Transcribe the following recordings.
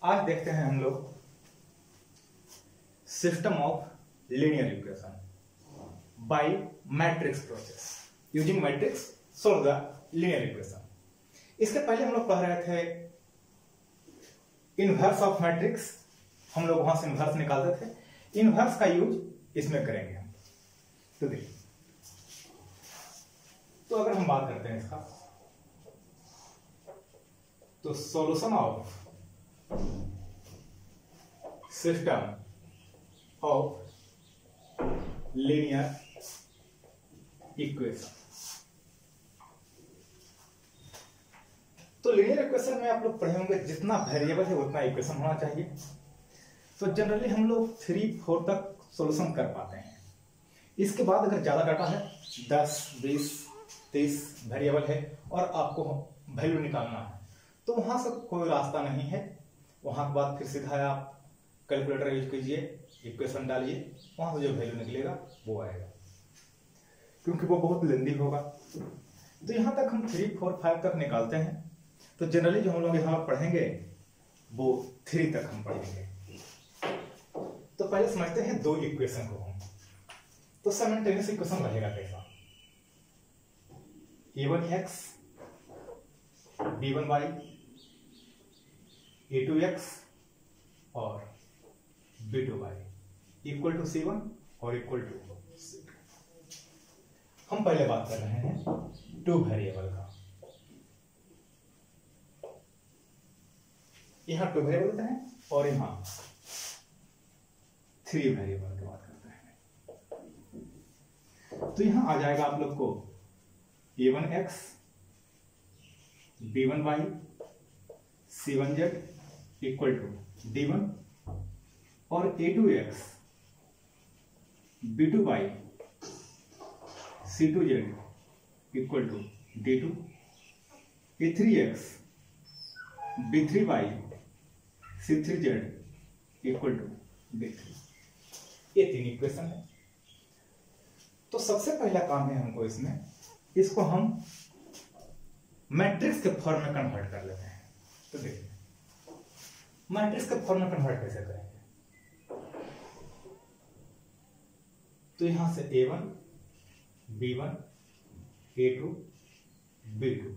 आज देखते हैं हम लोग system of linear equation by matrix process using matrix solve the linear equation. इसके पहले हम लोग पढ़ रहे थे इनवर्स ऑफ मैट्रिक्स, हम लोग वहां से इनवर्स निकालते थे। इनवर्स का यूज इसमें करेंगे हम। तो देखिए, तो अगर हम बात करते हैं इसका, तो solution of system of linear equation. तो लीनियर इक्वेशन में आप लोग पढ़े होंगे जितना वेरिएबल है उतना इक्वेशन होना चाहिए। तो जनरली हम लोग 3, 4 तक सॉल्यूशन कर पाते हैं। इसके बाद अगर ज्यादा डाटा है, 10, 20, 30 वेरिएबल है और आपको वैल्यू निकालना है, तो वहां से कोई रास्ता नहीं है। वहां के बाद फिर सीधा आप कैलकुलेटर यूज कीजिए, इक्वेशन डालिए, वहां से जो वैल्यू निकलेगा वो आएगा, क्योंकि वो बहुत लेंदी होगा। तो यहां तक हम 3, 4, 5 तक निकालते हैं। तो जनरली जो हम लोग यहाँ पढ़ेंगे वो 3 तक हम पढ़ेंगे। तो पहले समझते हैं दो इक्वेशन को हम। तो साइमल्टेनियस इक्वेशन रहेगा कैसा? a1x b1y a2x और b2y इक्वल टू c1 और इक्वल टू c2। हम पहले बात कर रहे हैं 2 वेरिएबल का। यहां 2 वेरिएबल हैं और यहां 3 वेरिएबल की बात करते हैं। तो यहां आ जाएगा आप लोग को a1x b1y c1z equal to d1 और a2x b2y c2z equal to d2, a3x b3y c3z equal to d3। ये 3 इक्वेशन है। तो सबसे पहला काम है हमको इसमें, इसको हम मैट्रिक्स के फॉर्म में कन्वर्ट कर लेते हैं। तो देखिए, मैट्रिक्स के फॉर्म में कन्वर्ट कैसे करेंगे? तो यहां से a1 b1 a2 b2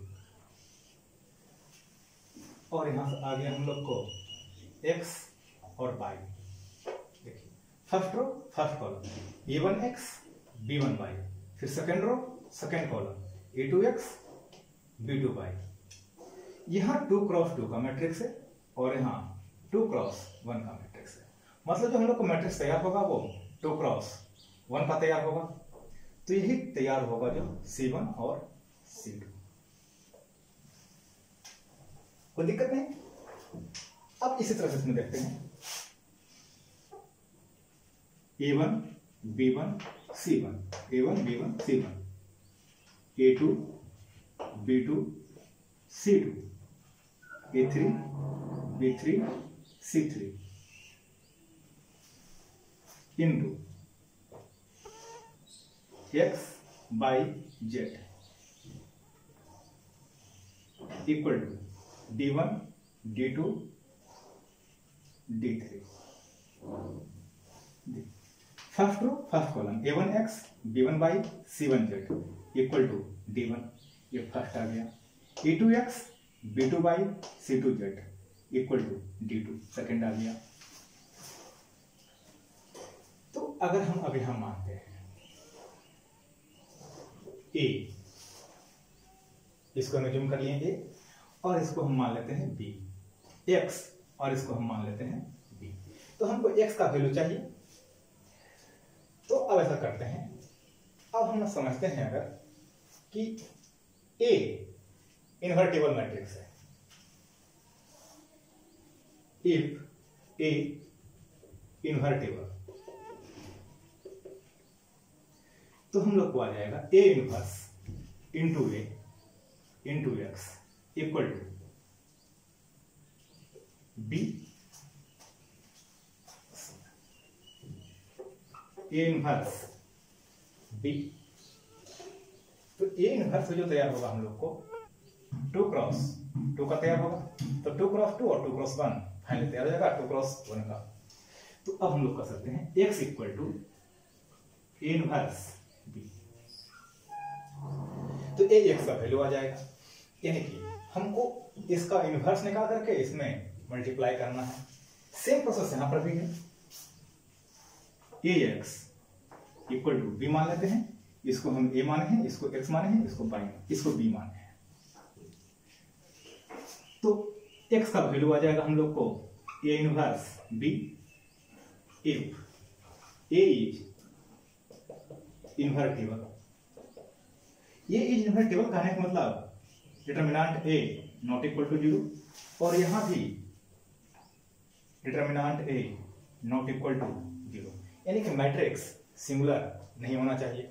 और यहां से आगे हम लोग को x और y। देखिए, first row first column a1x b1y, फिर second row second column a2x b2y। यहां 2 क्रॉस 2 का मैट्रिक्स है और यहां 2 क्रॉस 1 का मैट्रिक्स है। मतलब जो हम लोग को मैट्रिक्स तैयार होगा वो 2 क्रॉस 1 का तैयार होगा। तो यही तैयार होगा जो c1 और c2। कोई दिक्कत नहीं। अब इसी तरह से इसमें देखते हैं a1 b1 c1 a1 b1 c1 a2 b2 c2 a3 b3 c3 into x by z equal to d1 d2 d3। First row first column a1x b1y c1z equal to d1, ये first आ गया। a2x b2y c2z equal to d2, second आ गया। तो अगर हम अब यहां मानते हैं a, इसको हम जूम कर लिए a और इसको हम मान लेते हैं b, x और इसको हम मान लेते हैं b। तो हमको x का वैल्यू चाहिए। तो अब ऐसा करते हैं, अब हम समझते हैं अगर कि A इन्वर्टिबल मैट्रिक्स है, इफ A इन्वर्टिबल, तो हम लोग को आ जाएगा A inverse into A into x equal to B A inverse B। तो A इनवर्स जो तैयार होगा हम लोग को 2 क्रॉस 2 का तैयार होगा। तो 2 क्रॉस 2 और 2 क्रॉस 1 फाइनली तैयार हो जाएगा 2 क्रॉस 1 का। तो अब हम लोग कर सकते हैं x equal to A inverse B. तो ए एक्स का वैल्यू आ जाएगा, यानी कि हमको इसका इनवर्स निकाल करके इसमें मल्टीप्लाई करना है। सेम प्रोसेस यहां पर भी है। ए एक्स इक्वल टू बी मान लेते हैं, इसको हम ए माने हैं, इसको एक्स माने हैं, इसको बी माने हैं। तो एक्स का वैल्यू आ जाएगा हम लोग को A inverse B if A is invertible. ये इज इन्वर्टिबल कहने का मतलब determinant A not equal to 0, और यहां भी determinant A not equal to 0, यानी कि मैट्रिक्स सिंगुलर नहीं होना चाहिए।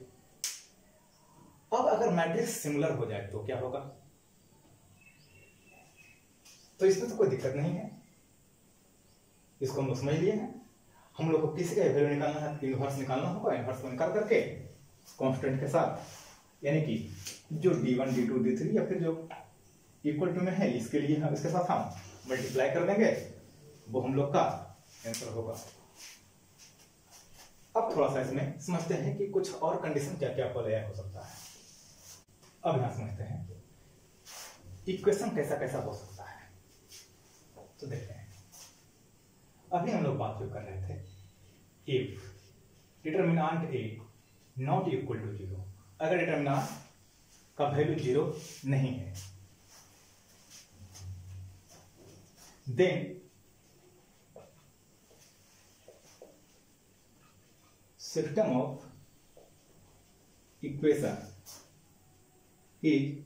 अब अगर मैट्रिक्स सिंगुलर हो जाए तो क्या होगा? तो इसमें तो कोई दिक्कत नहीं है, इसको हम लोग समझ लिए हैं। हम लोग को किसी का वैल्यू निकालना है, इनवर्स निकालना होगा। इनवर्स को निकाल करके कांस्टेंट के साथ, यानी कि जो d1 d2 d3 या फिर जो इक्वल टू में है, इसके लिए हम इसके साथ हम मल्टीप्लाई कर देंगे, वो हम लोग का आंसर होगा। अब थोड़ा सा इसमें समझते हैं कि कुछ और कंडीशन क्या क्या अप्लाई हो सकता है। अब यहां समझते हैं इक्वेशन कैसा कैसा हो सकता है। तो देखते हैं, अभी हम लोग बात जो कर रहे थे, if determinant A not equal to 0, अगर डिटरमिनेंट का वैल्यू 0 नहीं है, then system of equation is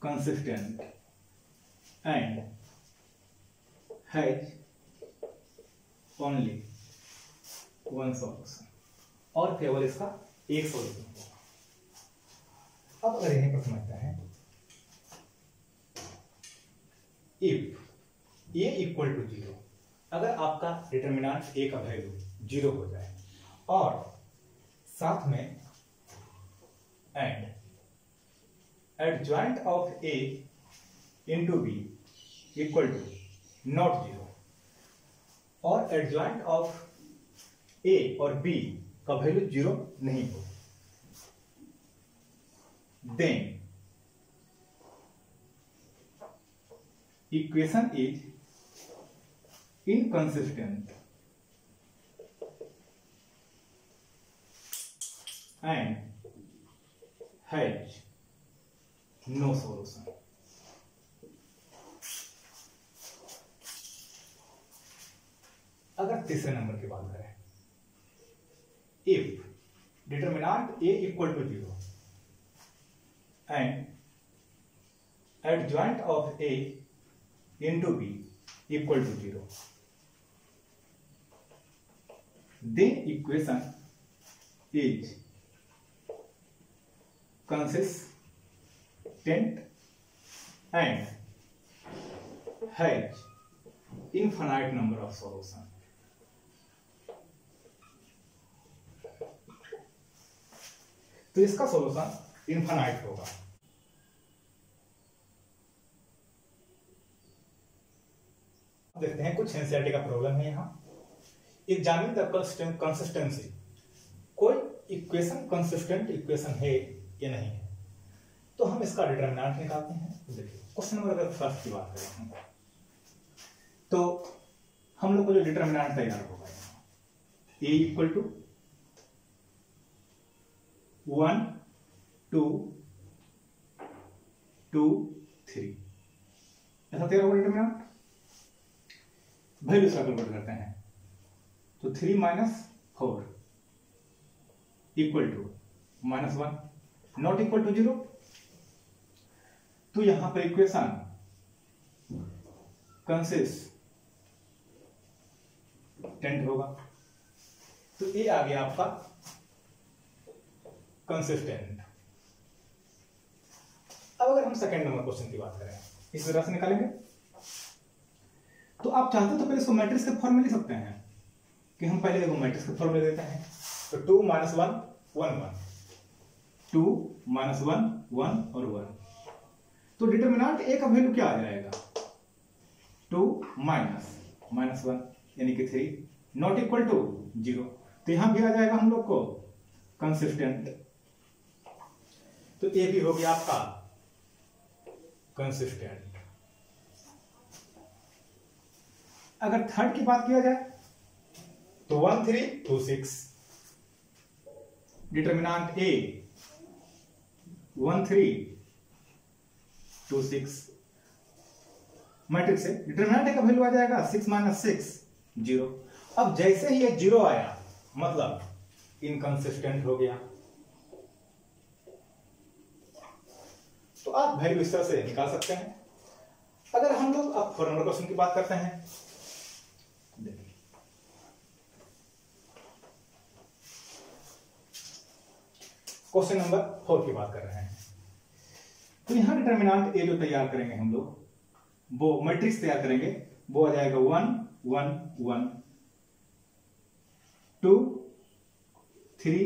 consistent and has only one solution, और केवल इसका एक सॉल्यूशन होगा। अब अगर यहीं पर समझते हैं, इफ ए इक्वल टू 0, अगर आपका डिटरमिनेंट ए का वैल्यू 0 हो जाए और साथ में and adjoint of A into B equal to not 0, और adjoint of A और B का वैल्यू 0 नहीं हो, then equation is inconsistent and has no solution. अगर तीसरे नंबर की बात करें, if determinant A equal to 0 and adjoint of A into B equal to 0, then equation is consistent and has infinite number of solution। तो इसका solution infinite होगा। देखते हैं, कुछ एनसीईआरटी का प्रॉब्लम है यहाँ। एग्जामिन द कंसिस्टेंसी, कोई इक्वेशन कंसिस्टेंट इक्वेशन है या नहीं है, तो हम इसका डिटरमिनेंट निकालते हैं। देखिए क्वेश्चन नंबर अगर फर्स्ट की बात करें तो हम लोग को जो डिटरमिनेंट तैयार होगा, ए इक्वल टू 1 2 2 3, ऐसा तैयार होगा डिटरमिनेंट। वैल्यू कैलकुलेट करते हैं, तो 3 - 4 equal to -1, not equal to 0। तो यहां पर इक्वेशन कंसिस्टेंट होगा, तो ये आ गया आपका कंसिस्टेंट। अब अगर हम सेकंड नंबर क्वेश्चन की बात करें, इस तरह से निकालेंगे। तो आप चाहते तो पहले इसको मैट्रिक्स के फॉर्म में लिख सकते हैं, कि हम पहले देखो मैट्रिक्स के फॉर्म में देते हैं। तो 2 - 1 1 1, 2 - 1 1 और 1, तो डिटरमिनेंट ए का वैल्यू क्या आ जाएगा? 2 माइनस -1 यानी कि 3 नॉट इक्वल टू 0। तो यहां भी आ जाएगा हम लोग को कंसिस्टेंट। तो ये भी हो गया आपका कंसिस्टेंट। अगर थर्ड की बात किया जाए तो 1 3 2 6 डिटर्मिनेंट ए 1 3 2 6 मैट्रिक्स से डिटर्मिनेंट का वैल्यू आ जाएगा 6 - 6 0। अब जैसे ही ये 0 आया मतलब इनकंसिस्टेंट हो गया। तो आप वैल्यू इस तरह से निकाल सकते हैं। अगर हम लोग अब 4 नंबर क्वेश्चन की बात करते हैं, देखिए क्वेश्चन नंबर 4 की बात कर रहे हैं। तो यहां डिटर्मिनेंट ए जो तैयार करेंगे हम लोग, वो मैट्रिक्स तैयार करेंगे, वो आ जाएगा 1 1 1 2 3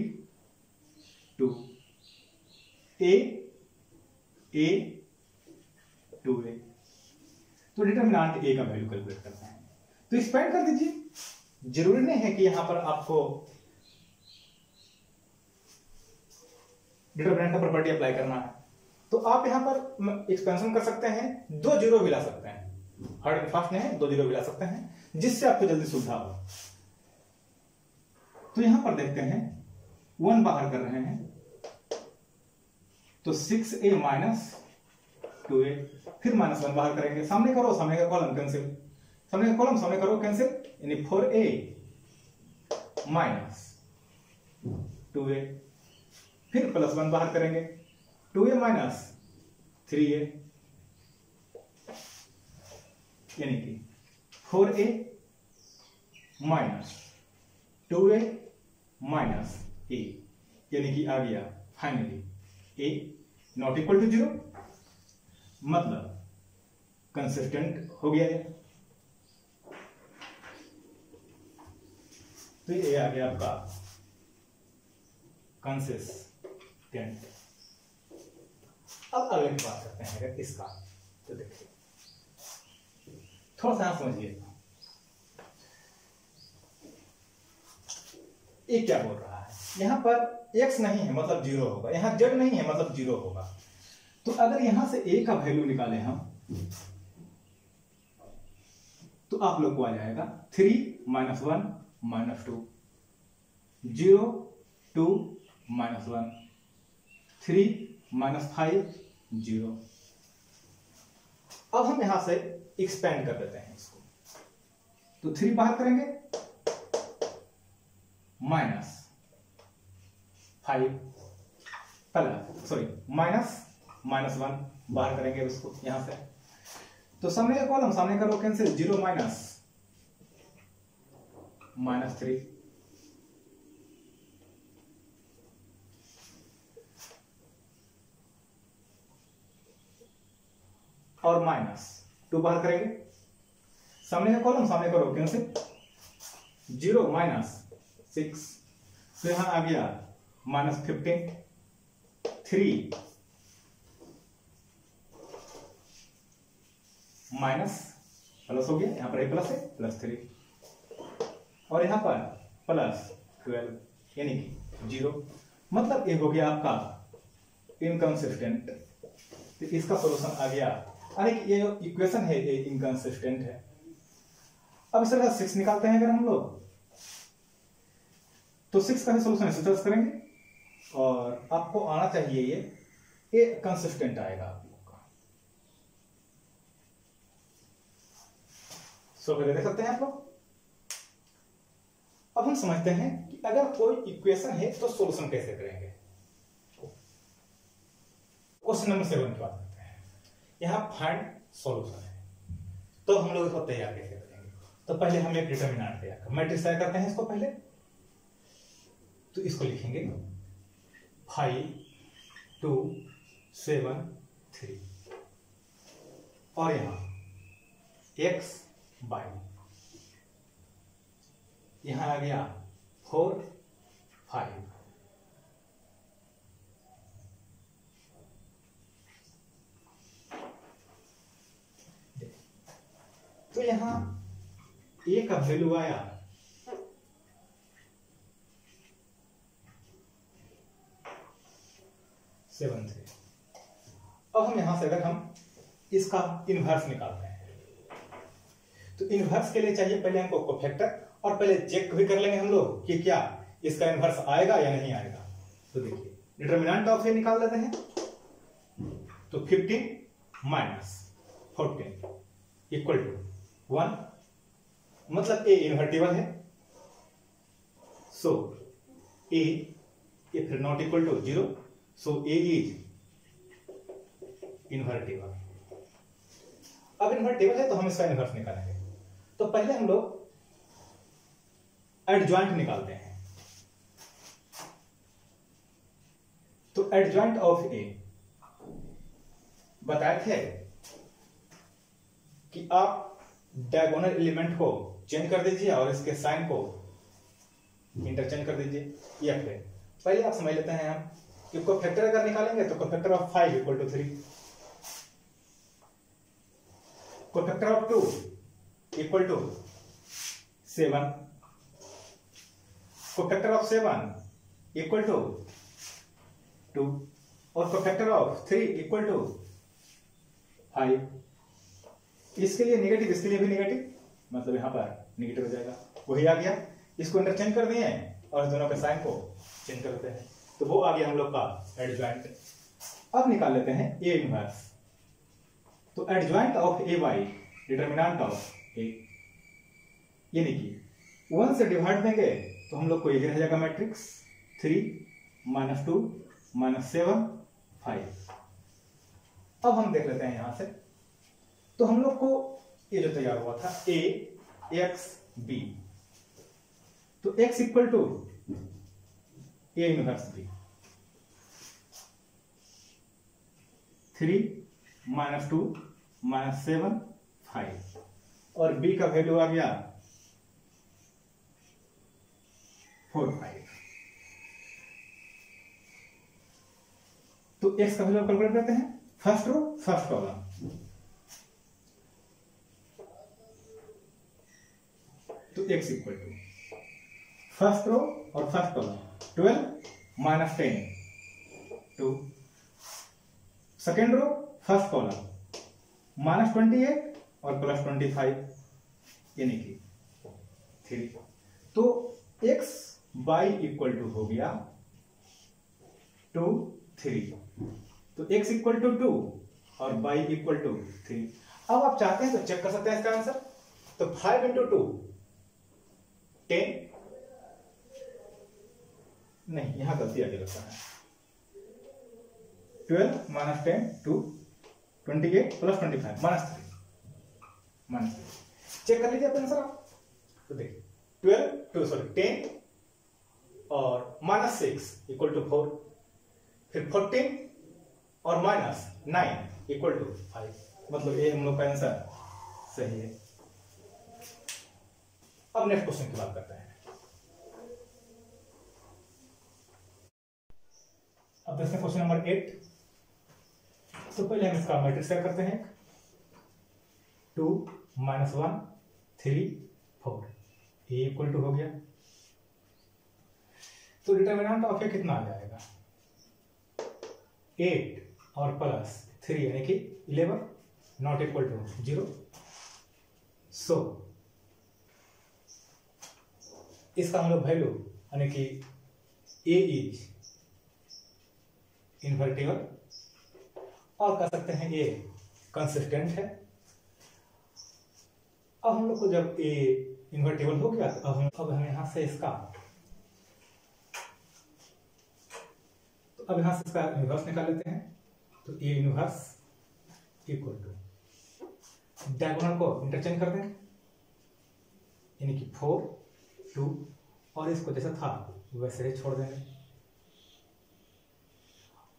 2 ए 2a। तो डिटर्मिनेंट ए का वैल्यू कैलकुलेट करना है तो एक्सपेंड कर दीजिए। जरूरी नहीं है कि यहां पर आपको डिटर्मिनेंट का प्रॉपर्टी अप्लाई करना है। तो आप यहां पर एक्सपेंशन कर सकते हैं, 2 जीरो भी ला सकते हैं, हार्ड एंड फास्ट नहीं, 2 जीरो भी ला सकते हैं, जिससे आपको जल्दी सुविधा हो। तो यहां पर देखते हैं 1 बाहर कर रहे हैं तो 6a माइनस 2a, फिर -1 बाहर करेंगे, सामने करो, सामने का कॉलम कैंसिल, सामने का कॉलम सामने करो कैंसिल, यानी 4a माइनस 2a, फिर +1 बाहर करेंगे 2a माइनस 3a, यानी कि 4a minus 2a minus a, यानी कि आ गया finally a not equal to 0, मतलब कंसिस्टेंट हो गया है। तो ये आ गया आपका कंसिस्टेंट। अब अगले की बात करते हैं अगर इसका, तो देखिए थोड़ा सा समझिए ये क्या बोल रहा है। यहां पर x नहीं है मतलब 0 होगा, यहां z नहीं है मतलब 0 होगा। तो अगर यहां से a का वैल्यू निकालें हम, तो आप लोग को आ जाएगा 3 - 1 - 2 0 2 - 1 3 - 5 0। अब हम यहां से एक्सपेंड कर देते हैं इसको, तो 3 बाहर करेंगे -5 -1 बाहर करेंगे उसको यहां से, तो सामने का कॉलम सामने का रो कैंसिल, 0 -3 और -2 बाहर करेंगे, सामने का कॉलम सामने का रो कैंसिल, 0 -6, तो यहां आ गया -15 3 माइनस प्लस हो गया, यहां पर प्लस है +3 और यहां पर +12, यानी कि 0, मतलब ये हो गया आपका इनकंसिस्टेंट। तो इसका सॉल्यूशन आ गया, अरे ये जो इक्वेशन है ये इनकंसिस्टेंट है। अब इस तरह 6 निकालते हैं अगर हम लोग, तो 6 का भी सॉल्यूशन इसी तरह से करेंगे और आपको आना चाहिए ये कंसिस्टेंट आएगा आप लोग का। सो पहले देख सकते हैं आप लोग। अब हम समझते हैं कि अगर कोई इक्वेशन है तो सॉल्यूशन कैसे करेंगे। क्वेश्चन नंबर 7 की बात करते हैं। यहां फाइंड सॉल्यूशन है, तो हम लोग इसको तैयार कैसे करेंगे। तो पहले हम एक डिटरमिनेंट तैयार कर, मैट्रिक्स तैयार करते हैं इसको पहले। तो इसको लिखेंगे 5 2 7 3 और यहां x y, यहां आ गया 4 5, तो तो यहां ए का वैल्यू आया 7.3। अब हम यहां से अगर हम इसका इनवर्स निकालते हैं तो इनवर्स के लिए चाहिए पहले हमको कोफैक्टर, और पहले चेक भी कर लेंगे हम लोग कि क्या इसका इनवर्स आएगा या नहीं आएगा। तो देखिए डिटरमिनेंट ऑफ ए निकाल लेते हैं, तो 15 माइनस 14 इक्वल टू 1, मतलब ए इन्वर्टिबल है। सो ए फिर not equal to 0, so A is invertible. अब इन्वर्टिबल है तो हम इसका इनवर्स निकालेंगे। तो पहले हम लोग एडजॉइंट निकालते हैं। तो एडजॉइंट ऑफ ए बताए थे कि आप डायगोनल एलिमेंट को चेंज कर दीजिए और इसके साइन को इंटरचेंज कर दीजिए। या फिर पहले आप समझ लेते हैं हम कि कोफैक्टर अगर निकालेंगे तो cofactor of 5 equal to 3, cofactor of 2 equal to 7, cofactor of 7 equal to 2, और कोफैक्टर ऑफ 3 इक्वल टू 5। इसके लिए नेगेटिव, इसके लिए भी नेगेटिव, मतलब यहां पर नेगेटिव हो जाएगा, वही आ गया। इसको इंटरचेंज कर दिए और दोनों के साइन को चेंज कर देते हैं, तो वो आ गया हम लोग का एडजॉइंट। अब निकाल लेते हैं ए इनवर्स। तो adjoint of A by determinant of A, यानी कि 1 से डिवाइड देंगे तो हम लोग को ये रह जाएगा मैट्रिक्स 3 - 2 - 7 5। अब हम देख लेते हैं यहां से, तो हम लोग को ये जो तैयार हुआ था ए एक्स बी, तो x equal to A inverse B, 3 - 2 - 7 5, और b का वैल्यू आ गया 4 5। तो x का वैल्यू कैलकुलेट करते हैं, फर्स्ट रो फर्स्ट कॉलम। तो x equal to first row और first column 12 - 10 2, second row first column -28 और +25 यानी कि 3। तो x बाई इक्वल टू हो गया 2 3, तो x इक्वल टू 2 और बाई इक्वल टू 3। अब आप चाहते हैं तो चेक कर सकते हैं इसका आंसर। तो 5 × 2 10, नहीं यहां गलती आगे लगता है, 12 - 10 2 28 + 25 -3 चेक कर लीजिए अपने आंसर आप। तो देखिए 10 और -6 इक्वल टू 4, फिर 14 और -9 इक्वल टू 5, मतलब ये हम लोग का आंसर सही है। अब नेक्स्ट क्वेश्चन की बात करते हैं। अब देखते हैं क्वेश्चन नंबर 8। तो पहले हम इसका मैट्रिक्स तैयार करते हैं। 2 - 1 3 4, ए इक्वल टू हो गया। तो डिटरमिनेंट ऑफ ए कितना आ जाएगा, 8 और +3 यानी कि 11 नॉट इक्वल टू 0। सो इसका हम लोग वैल्यू यानी कि ए इज इन्वर्टिबल, और कह सकते हैं ये कंसिस्टेंट है। अब हम लोग को जब ये इन्वर्टिबल हो गया तो अब हम यहां से इसका इनवर्स निकाल लेते हैं। तो A inverse equal to diagonal को इंटरचेंज कर देंगे, यानी कि 4 2, और इसको जैसा था वैसे ही छोड़ देंगे।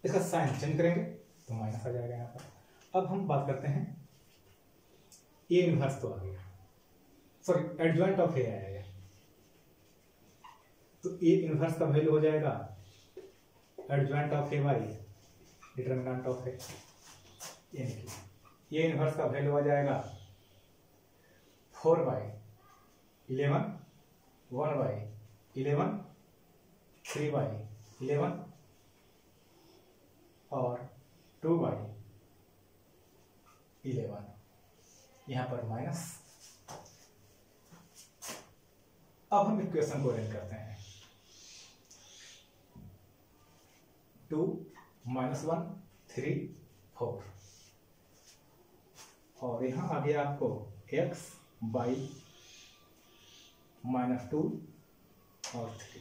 इसका साइन चेंज करेंगे तो माइनस आ जाएगा यहाँ पर। अब हम बात करते हैं ए इनवर्स, तो आ गया, सॉरी एडजॉइंट ऑफ ए आएगा। तो ए इनवर्स का वैल्यू हो जाएगा adjoint of A by determinant of A, यानी कि ए इनवर्स का वैल्यू आ जाएगा 4/11, 1/11, 3/11 और 2/11, यहाँ पर माइनस। अब हम इक्वेशन को अरेंज करते हैं। 2 - 1 3 4 और यहाँ आ गया आपको x/-2 और 3।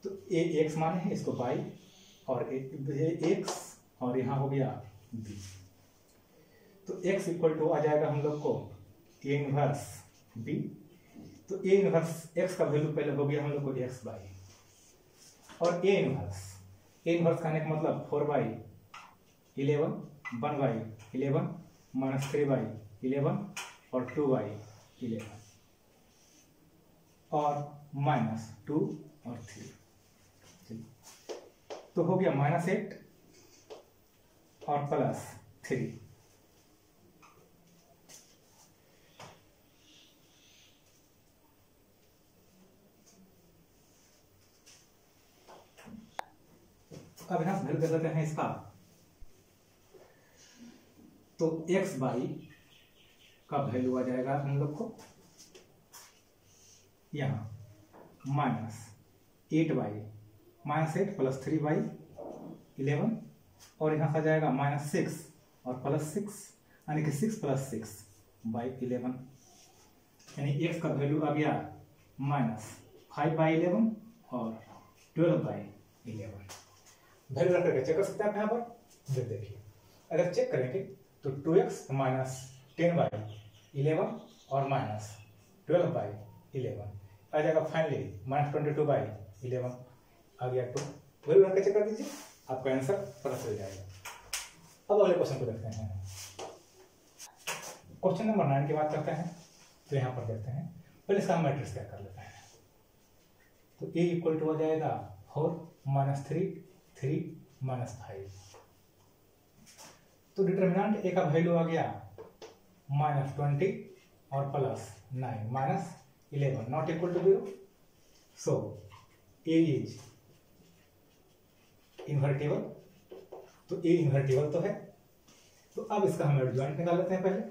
तो ये x माने हैं, इसको y और x और यहाँ हो गया b। तो x इक्वल टू आ जाएगा हम लोग को a इनवर्स b। तो a इनवर्स x का वैल्यू पहले हो गया हम लोग को x/, और a इनवर्स का मतलब 4/11, 1/11 माइनस 3/11 और 2/11 और माइनस 2 और 3। तो हो गया -8 और +3। अब यहां से वैल्यू देख लेते हैं इसका। तो x/y का वैल्यू आ जाएगा हम लोग को यहाँ -8/, -8 + 3/11 और यहाँ आ जाएगा -6 और +6, यानी कि 6 + 6/11, यानी x का वैल्यू आ गया -5/11 और 12/11। वैल्यू रख करके चेक कर सकते हैं आप यहाँ पर। देखिए अगर चेक करेंगे तो 2x -10/11 और -12/11 आ जाएगा। फाइनली -22/11 आ गया। तो वैल्यू रख के चेक कर दीजिए, आपका आंसर पता चल जाएगा। अब अगले क्वेश्चन को देखते हैं। क्वेश्चन नंबर 9 की बात करते हैं। तो यहाँ पर देखते हैं, पहले इसका मैट्रिक्स तैयार कर लेते हैं। तो a इक्वल टू हो जाएगा 4 - 3 3 - 5। तो डिटरमिनेंट a का वैल्यू आ गया -20 और +9 -11 not equal to 0। So a is invertible. तो a इन्वर्टिबल तो है। तो अब इसका हम एडजॉइंट निकाल लेते हैं पहले।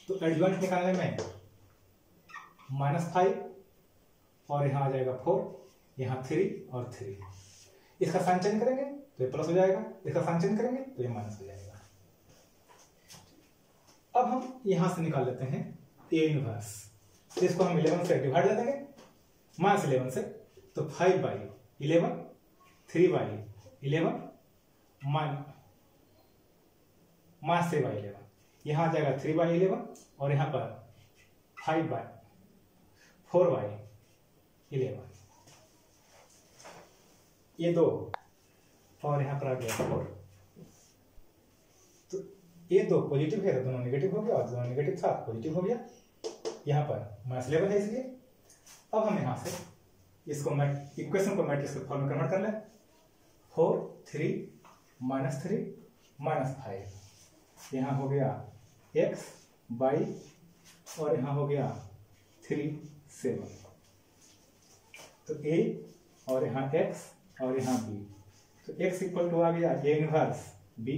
तो एडजॉइंट निकालने में -5 और यहाँ आ जाएगा 4, यहाँ 3 और 3। इसका साइन चेंज करेंगे तो ये प्लस हो जाएगा, इसका साइन चेंज करेंगे तो ये माइनस हो जाएगा। अब हम यहां से निकाल लेते हैं a इनवर्स। तो इसको हम 11 से डिवाइड कर देंगे, -11 से। तो 5/11, 3/11 -3/11, यहाँ आ जाएगा 3/11 और यहाँ पर 4/11, ये 2 और यहाँ पर आ गया 4। तो ये 2 पॉजिटिव है तो दोनों नेगेटिव हो गया, और दोनों नेगेटिव था पॉजिटिव हो गया। यहाँ पर -11 है इसलिए। अब हम यहाँ से इसको इक्वेशन को मैट्रिक्स के फॉर्म में कन्वर्ट कर लें। 4 3 -3 -5, यहाँ हो गया x/, और यहाँ हो गया 3 7। तो a और यहाँ x और यहाँ b। तो x इक्वल टू आ गया a इनवर्स b।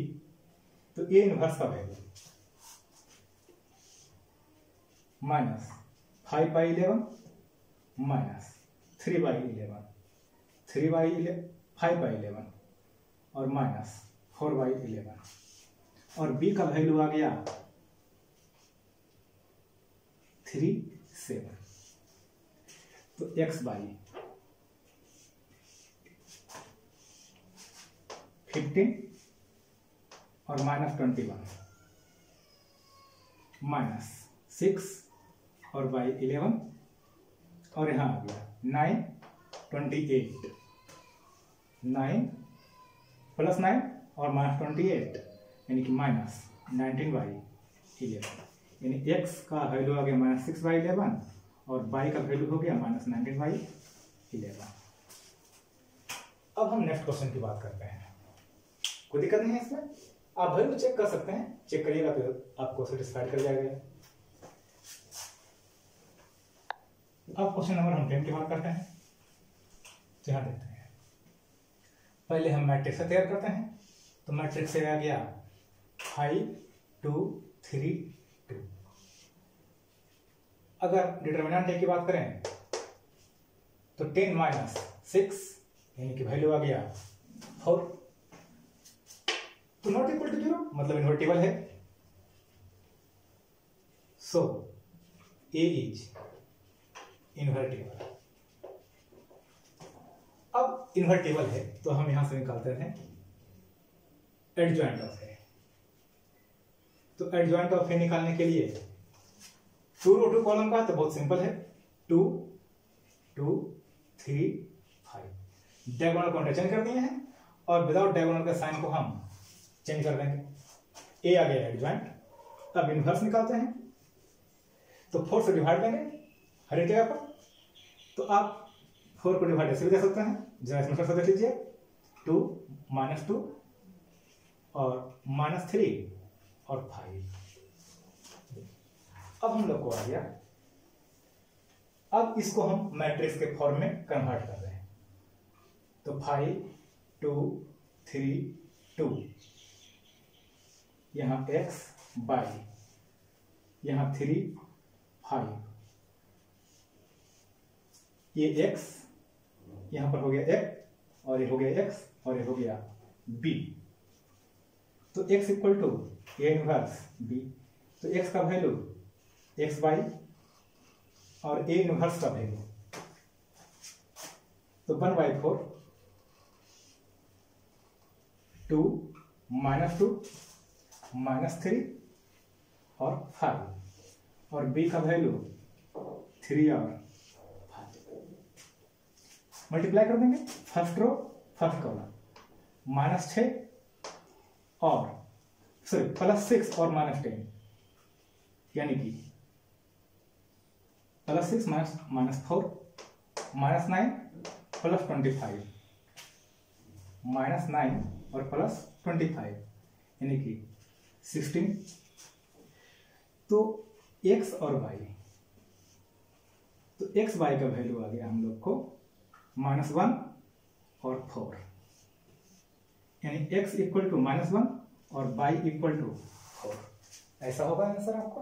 तो a इनवर्स का वैल्यू -5/11 -3/11, 5/11 और -4/11, और b का वैल्यू आ गया 3 7। तो x/15 और -21 -6 और /11 और यहाँ आ गया 9 28, 9 + 9 और -28 यानी कि -19/11, यानी x का वैल्यू आ गया -6/11 और y का वैल्यू हो गया -19/11। अब हम नेक्स्ट क्वेश्चन की बात करते हैं। कोई दिक्कत नहीं है इसमें। आप वैल्यू चेक कर सकते हैं, चेक करिएगा तो आपको सेटिस्फाइड कर जाएगा। अब क्वेश्चन नंबर हम 10 की बात करते हैं। ध्यान देते हैं, पहले हम मैट्रिक्स तैयार करते हैं। तो मैट्रिक्स से आ गया 5 2 3 2। अगर डिटरमिनेंट की बात करें तो 10 - 6 यानी कि वैल्यू आ गया 4। तो नॉट इक्वल टू 0 मतलब इन्वर्टिबल है। So A is invertible. अब इन्वर्टिबल है तो हम यहां से निकालते हैं एडजॉइंट ऑफ ए। तो एडजॉइंट ऑफ ए निकालने के लिए 2 रो 2 कॉलम का तो बहुत सिंपल है, 2 2 3 5। डायगोनल को चेंज कर दिए हैं और विदाउट डायगोनल के साइन को हम चेंज कर देंगे। ए आ गया एडजॉइंट। अब इनवर्स निकालते हैं तो 4 से डिवाइड देंगे हर एक जगह पर। तो आप 4 को डिवाइड ऐसे भी दे सकते हैं, जरा इसमें फिर से देख लीजिए, 2 - 2 और -3 और 5। अब हम लोग को आ गया। अब इसको हम मैट्रिक्स के फॉर्म में कन्वर्ट कर रहे हैं। तो 5 2 3 2, यहां x y, यहां 3 5, ये x यहां पर हो गया x और ये हो गया x और ये हो गया b। तो x equal to A inverse b। तो x का वैल्यू x बाई और ए इनवर्स का वैल्यू तो 1/4 2 - 2 -3 और 5 और b का वैल्यू 3 और 5। मल्टीप्लाई कर देंगे फर्स्ट रो फर्स्ट कॉलम -6 और सॉरी +6 और -10 यानी कि +6 - -4 -9 +25 -9 और +25 यानी कि 16। तो x और y, तो x y का वैल्यू आ गया हम लोग को -1 और 4 यानी x इक्वल टू -1 और y इक्वल टू 4। ऐसा होगा आंसर आपका,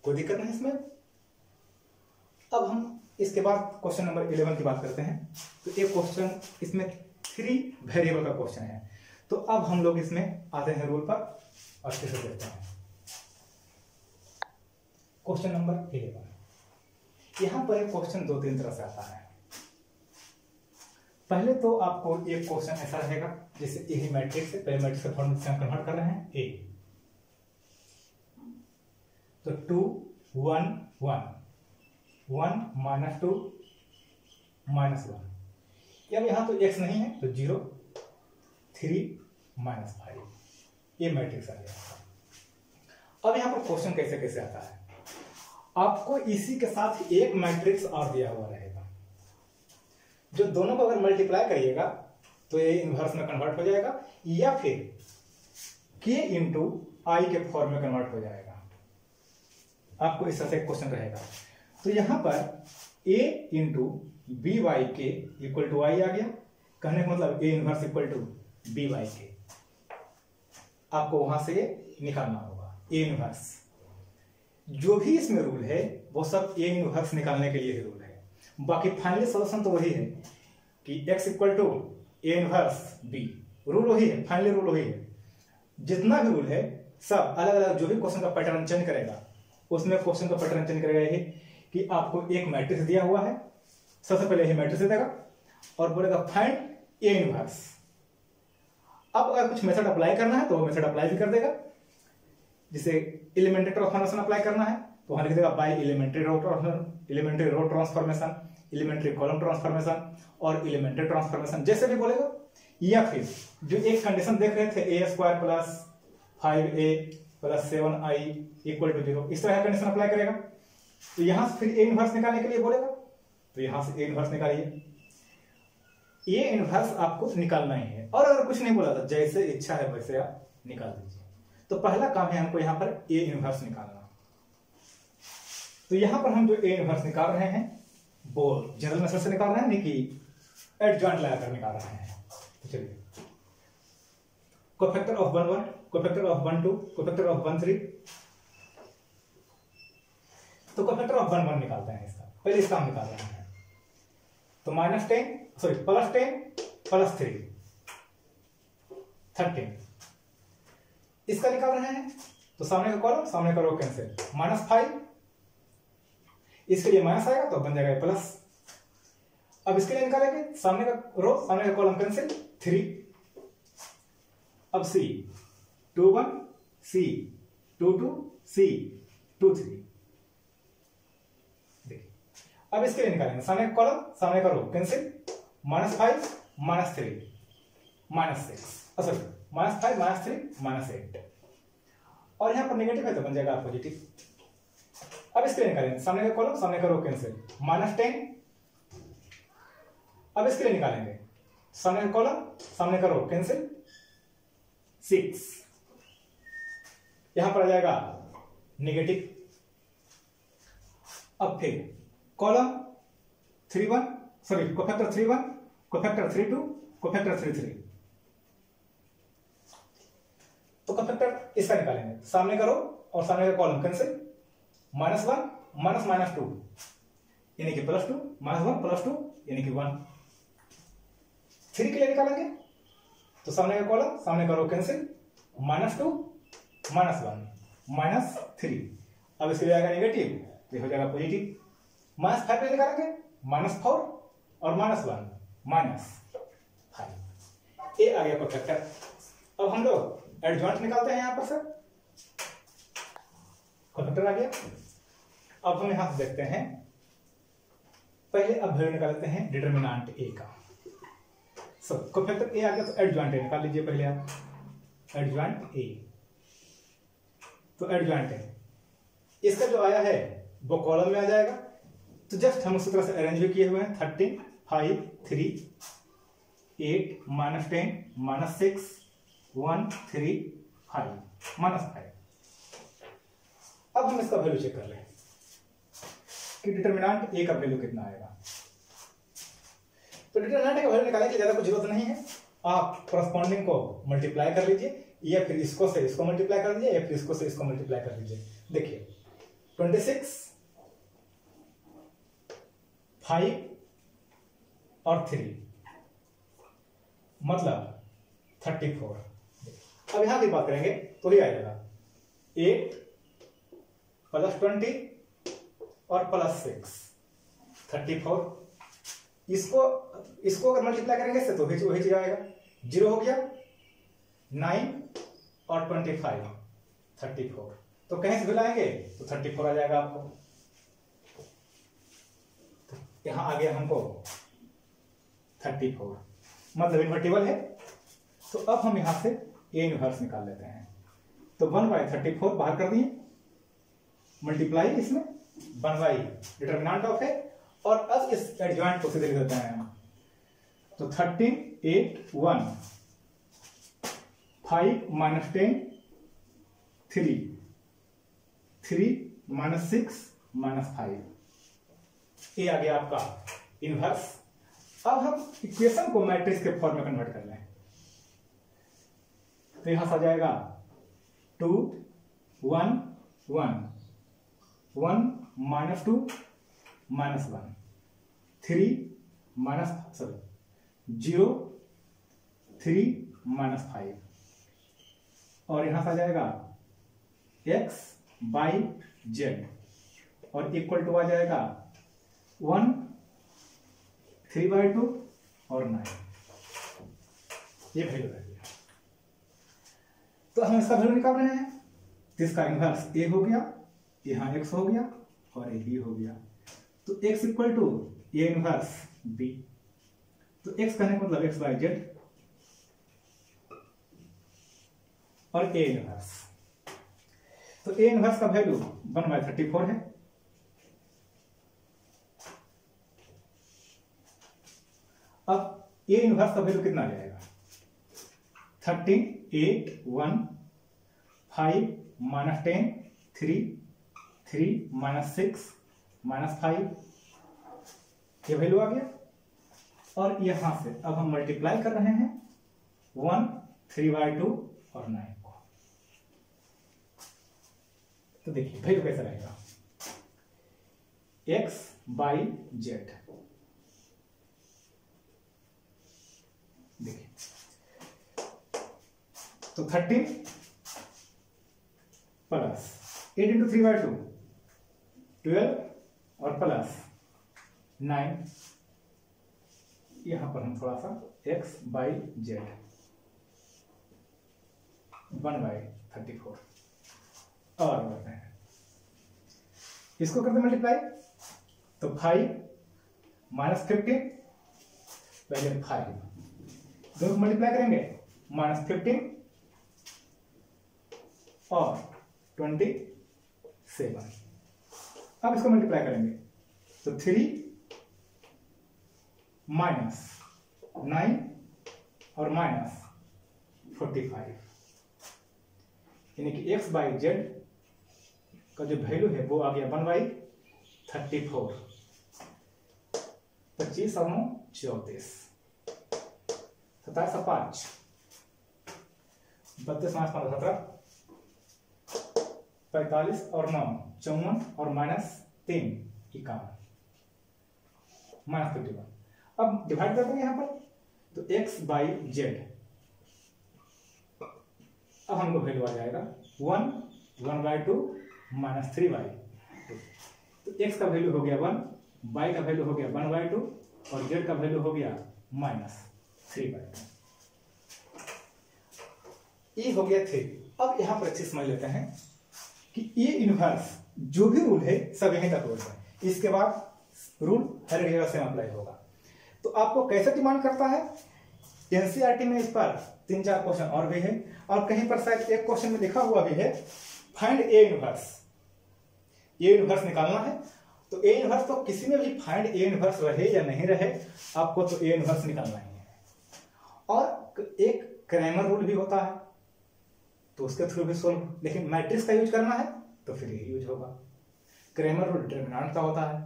कोई दिक्कत नहीं इसमें। अब हम इसके बाद क्वेश्चन नंबर 11 की बात करते हैं। तो एक क्वेश्चन इसमें 3 वेरिएबल का क्वेश्चन है। तो अब हम लोग इसमें आते हैं रूल पर, अच्छे से देखते हैं। क्वेश्चन नंबर 11, यहां पर एक क्वेश्चन 2-3 तरह से आता है। पहले तो आपको एक क्वेश्चन ऐसा रहेगा जैसे यही मैट्रिक्स है, पहले मैट्रिक्स के फॉर्म से हम कन्वर्ट कर रहे हैं ए। तो 2 1 1 1 -2 -1। अब यहां तो x नहीं है तो 0 3 -5 ये मैट्रिक्स आ गया। अब यहां पर क्वेश्चन कैसे कैसे आता है, आपको इसी के साथ एक मैट्रिक्स और दिया हुआ रहेगा, जो दोनों को अगर मल्टीप्लाई करिएगा तो ये इनवर्स में कन्वर्ट हो जाएगा या फिर k इंटू आई के फॉर्म में कन्वर्ट हो जाएगा। आपको इस तरह से क्वेश्चन रहेगा। तो यहां पर a इंटू बी वाई के इक्वल टू आई आ गया। कहने का मतलब a inverse equal to B Y के। आपको वहां से निकालना होगा a इनवर्स। जो भी इसमें रूल है वो सब a इनवर्स निकालने के लिए रूल है। बाकी फाइनली सॉल्यूशन तो वही है कि x equal to a inverse b। Rule वही है, फाइनली रूल वही है। जितना भी रूल है सब अलग अलग, जो भी क्वेश्चन का पैटर्न चेंज करेगा उसमें क्वेश्चन का पैटर्न चेंज करेगा यही कि आपको एक मैट्रिक्स दिया हुआ है, सबसे पहले यही मैट्रिक्स देगा और बोलेगा फाइंड ए इनवर्स। अब अगर कुछ मेथड अप्लाई करना है तो वो मेथड अप्लाई भी कर देगा। जिसे एलिमेंट्री ट्रांसफॉर्मेशन अप्लाई करना है तो वहां लिख देगा by elementary row transformation, elementary column transformation और एलिमेंट्री ट्रांसफॉर्मेशन, जैसे भी बोलेगा। या फिर जो एक कंडीशन देख रहे थे a² + 5a + 7i = 0, इस तरह का कंडीशन अप्लाई करेगा। तो यहां से फिर a इनवर्स निकालने के लिए बोलेगा तो यहां से a इनवर्स निकालिए। a इनवर्स आपको निकालना ही है और अगर कुछ नहीं बोला तो जैसे इच्छा है वैसे आप निकाल दीजिए। तो पहला काम है हमको यहाँ पर ए इनवर्स निकालना। तो यहाँ पर हम जो ए इनवर्स निकाल रहे हैं वो जनरल मेथड से निकाल रहे हैं, नहीं कि एडजॉइंट लगाकर निकाल रहे हैं। तो चलिए, cofactor of 1 1, cofactor of 1 2, cofactor of 1 3। तो कोफैक्टर ऑफ 1 1 निकालते हैं इसका। पहले इसका हम निकाल रहे हैं। तो +10 प्लस 3 13 इसका निकाल रहे हैं। तो सामने का कॉलम सामने का रो कैंसिल, -5 इसके लिए माइनस आएगा तो बन जाएगा प्लस। अब इसके लिए निकालेंगे, सामने का रो सामने का कॉलम कैंसिल 3। अब C 2 1 C 2 2 C 2 3। देखिए अब इसके लिए निकालेंगे, सामने का कॉलम सामने का रो कैंसिल, -5 -3 -6 सॉरी -5 -3 -8 और यहां पर नेगेटिव है तो बन जाएगा पॉजिटिव। अब इसके लिए निकालेंगे, सामने का कॉलम सामने का रो कैंसिल, -10। अब इसके लिए निकालेंगे, सामने का कॉलम सामने का रो कैंसिल 6। यहां पर आ जाएगा नेगेटिव। अब फिर column 3 1 sorry cofactor 3 1, cofactor 3 2, cofactor 3 3। तो कोफैक्टर इसका निकालेंगे, सामने का रो और सामने का कॉलम कैंसिल, -1 -2 यानी कि +2, -1 +2 यानी कि 1। 3 के लिए निकालेंगे तो सामने का कॉलम सामने का रो कैंसिल, -2 -1 -3। अब इसके लिए आएगा नेगेटिव तो हो जाएगा पॉजिटिव। -5 के लिए निकालेंगे, -4 और -1 -5। ये आ गया कोफैक्टर। अब हम लोग एडजॉइंट निकालते हैं यहां पर सर। कोफैक्टर आ गया। अब हम यहां से देखते हैं, पहले अब वैल्यू निकालते हैं डिटरमिनेंट ए का। सब कोफैक्टर ए आ गया तो एडजॉइंट ए निकाल लीजिए पहले आप। एडजॉइंट ए, तो एडजॉइंट ए इसका जो आया है वो कॉलम में आ जाएगा। तो जस्ट हम उसी तरह से अरेंज भी किए हुए हैं, 13 5 3 8 -10 -6 1 3 5 -5। अब हम इसका वैल्यू चेक कर लें कि डिटरमिनेंट ए का वैल्यू कितना आएगा। तो डिटरमिनेंट का वैल्यू निकालने की ज्यादा कुछ जरूरत नहीं है, आप करस्पॉन्डिंग को मल्टीप्लाई कर लीजिए या फिर इसको से इसको मल्टीप्लाई कर दीजिए या फिर इसको से इसको मल्टीप्लाई कर दीजिए। देखिए 26 5 और 3 मतलब 34। अब यहां की बात करेंगे तो ही आएगा 8 + 20 और +6 34। इसको अगर मल्टीप्लाई करेंगे इससे तो वही चीज आएगा। 0 हो गया, 9 और 25 34। तो कहीं से भी लाएंगे तो 34 आ जाएगा आपको। तो यहां आ गया हमको 34 मतलब इनवर्टिबल है। तो अब हम यहां से ए इनवर्स निकाल लेते हैं। तो 1/34 बाहर कर दिए, मल्टीप्लाई इसमें 1/डिटरमिनेंट ऑफ है और अब इस एडजॉइंट को सीधे लिख देते हैं हम। तो 13 8 1 5 -10 3 3 -6 -5। ये आ गया आपका इनवर्स। अब हम इक्वेशन को मैट्रिक्स के फॉर्म में कन्वर्ट कर लें। तो यहां से आ जाएगा 2 1 1 1 -2 -1 3 0 3 -5 और यहां से आ जाएगा x/z और इक्वल टू आ जाएगा 1 3/2 और 9। ये वैल्यू रह गया। तो हम इसका वैल्यू निकाल रहे हैं। तो इसका इनवर्स a हो गया, यहां x हो गया और एक b हो गया। तो x equal to a inverse b। तो x कहने का मतलब x/z और a इनवर्स। तो a इनवर्स का वैल्यू 1/34 है। अब a इनवर्स का वैल्यू कितना आ जाएगा? 13 8 1 5 माइनस 10 3 3 माइनस 6 माइनस 5, ये वैल्यू आ गया। और यहां से अब हम मल्टीप्लाई कर रहे हैं 1 3/2 और 9 को। तो देखिए वैल्यू कैसा रहेगा, x बाई जेड। देखिए तो 13 प्लस 8 इंटू 3/2 12 और प्लस 9, यहां पर हम थोड़ा सा x बाई जेड 1/34 और करते हैं, इसको करते मल्टीप्लाई। तो 5 माइनस 15, पहले 5 दोनों मल्टीप्लाई करेंगे, माइनस 15 और 27। अब इसको मल्टीप्लाई करेंगे तो 3 माइनस 9 और माइनस 45, यानी कि x बाई जेड का जो वैल्यू है वो आ गया 1/34, 25 और 9 34, 27 और 5 32 माइनस 15 17, 45 और 9 54 और माइनस 3 51, माइनस 51। अब डिवाइड करते हैं यहां पर, तो x बाई जेड अब हमको वैल्यू आ जाएगा 1/2 माइनस 3/2। तो x का वैल्यू हो गया 1, y का वैल्यू हो गया 1/2 और z का वैल्यू हो गया माइनस 3/2। ये हो गया 3। अब यहां पर अच्छे समझ लेते हैं कि ये इनवर्स जो भी रूल है सब यहीं तक रूल है, इसके बाद रूल हर जगह से अप्लाई होगा। तो आपको कैसे डिमांड करता है, एनसीईआरटी में इस पर 3-4 क्वेश्चन और भी है, और कहीं पर शायद एक क्वेश्चन में लिखा हुआ भी है find A inverse, A inverse निकालना है। तो ए इनवर्स तो किसी में भी फाइंड ए इनवर्स रहे या नहीं रहे, आपको तो ए इनवर्स निकालना ही है। और एक क्रैमर रूल भी होता है, तो उसके थ्रू भी सोल्व, लेकिन मैट्रिक्स का यूज करना है तो फिर ये यूज होगा। क्रैमर रूल डिटरमिनेंट का होता है,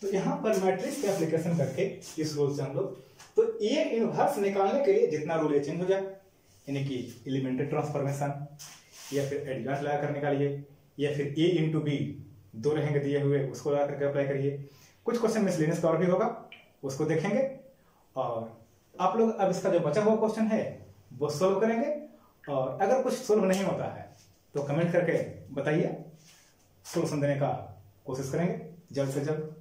तो यहां पर मैट्रिक्स के एप्लीकेशन करके इस रूल से हम लोग, तो ए इनवर्स निकालने के लिए जितना रूल चेंज हो जाए, यानी कि एलिमेंट्री ट्रांसफॉर्मेशन या फिर एडवांस लगा कर निकालिए, या फिर ए इंटू बी 2 रहेंगे दिए हुए, उसको लगा करके अप्लाई करिए। कुछ क्वेश्चन मिसलेनियस का और भी होगा, उसको देखेंगे। और आप लोग अब इसका जो बचा हुआ क्वेश्चन है वो सोल्व करेंगे, और अगर कुछ सोल्व नहीं होता है तो कमेंट करके बताइए, सोल्यूशन देने का कोशिश करेंगे जल्द से जल्द।